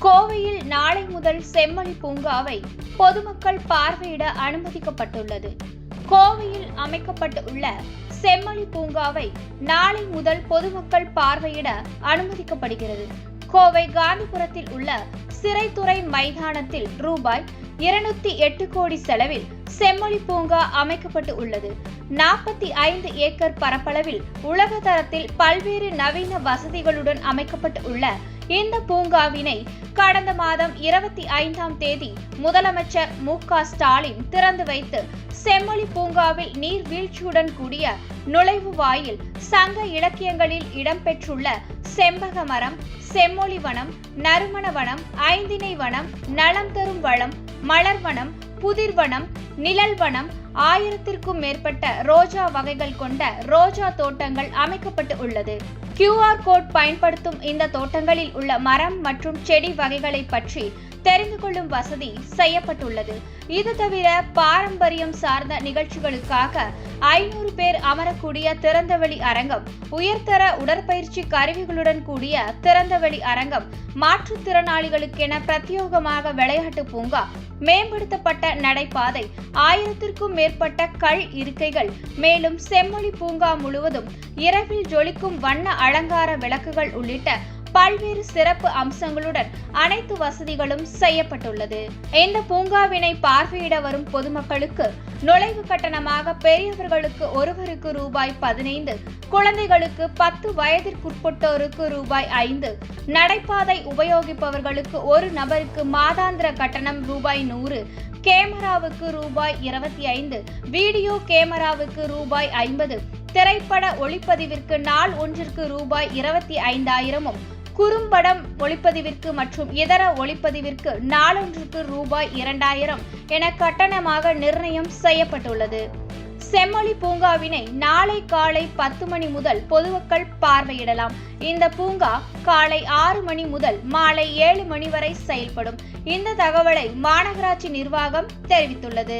கோவையில் நாளை முதல் செம்மொழி பூங்காவை பொதுமக்கள் பார்வையிட அனுமதிக்கப்பட்டுள்ளது. கோவையில் அமைக்கப்பட்டுள்ள செம்மொழி பூங்காவை நாளை முதல் பொதுமக்கள் பார்வையிட அனுமதிக்கப்படுகிறது. கோவை காந்திபுரத்தில் உள்ள சிறைத்துறை மைதானத்தில் ரூபாய் 208 கோடி செலவில் செம்மொழி பூங்கா அமைக்கப்பட்டு உள்ளது. 45 ஏக்கர் பரப்பளவில் உலக தரத்தில் பல்வேறு நவீன வசதிகளுடன் அமைக்கப்பட்டு உள்ள இந்த பூங்காவினை கடந்த மாதம் 25ஆம் தேதி முதலமைச்சர் மு.க. ஸ்டாலின் திறந்து வைத்து செம்மொழி பூங்காவில் நீர்வீழ்ச்சியுடன் கூடிய நுழைவு வாயில் சங்க இலக்கியங்களில் இடம்பெற்றுள்ள செம்பக மரம், செம்மொழி வனம், நறுமண வனம், ஐந்திணை வனம், நலம் தரும் வளம், மலர் வனம், புதிர் வனம், நிழல் வனம், 1000க்கும் மேற்பட்ட ரோஜா வகைகள் கொண்ட ரோஜா தோட்டங்கள் அமைக்கப்பட்டு உள்ளது. QR கோட் பயன்படுத்தும் இந்த தோட்டங்களில் உள்ள மரம் மற்றும் செடி வகைகளை பற்றி தெரிந்து கொள்ளும் வசதி செய்யப்பட்டுள்ளது. இது தவிர பாரம்பரியம் சார்ந்த நிகழ்ச்சிகளுக்காக 500 பேர் அமரக்கூடிய திறந்தவெளி அரங்கம், உயர்தர உடற்பயிற்சி கருவிகளுடன் கூடிய திறந்தவெளி அரங்கம், மாற்றுத்திறனாளிகளுக்கென பிரத்யேகமாக விளையாட்டு பூங்கா, மேம்படுத்தப்பட்ட நடைபாதை, 1000க்கும் மேற்பட்ட கல் இருக்கைகள், மேலும் செம்மொழி பூங்கா முழுவதும் இரவில் ஜொலிக்கும் வண்ண அலங்கார விளக்குகள் உள்ளிட்ட பல்வேறு சிறப்பு அம்சங்களுடன் அனைத்து வசதிகளும் செய்யப்பட்டுள்ளது. இந்த பூங்காவினை பார்வையிட வரும் பொதுமக்களுக்கு நுழைவு கட்டணமாக பெரியவர்களுக்கு ஒருவருக்கு ரூபாய் 15, குழந்தைகளுக்கு 10 வயதிற்குட்பட்டோருக்கு ரூபாய் 5, நடைபாதை உபயோகிப்பவர்களுக்கு ஒரு நபருக்கு மாதாந்திர கட்டணம் ரூபாய் 100, கேமராவுக்கு ரூபாய் 25, வீடியோ கேமராவுக்கு ரூபாய் 50, திரைப்பட ஒளிப்பதிவிற்கு நாள் ஒன்றிற்கு ரூபாய் 25,000, குறும்படம் ஒளிப்பதிவிற்கு மற்றும் இதர ஒளிப்பதிவிற்கு நாளொன்றுக்கு ரூபாய் 2000 என கட்டணமாக நிர்ணயம் செய்யப்பட்டுள்ளது. செம்மொழி பூங்காவினை நாளை காலை 10 மணி முதல் பொதுமக்கள் பார்வையிடலாம். இந்த பூங்கா காலை 6 மணி முதல் மாலை 7 மணி வரை செயல்படும். இந்த தகவலை மாநகராட்சி நிர்வாகம் தெரிவித்துள்ளது.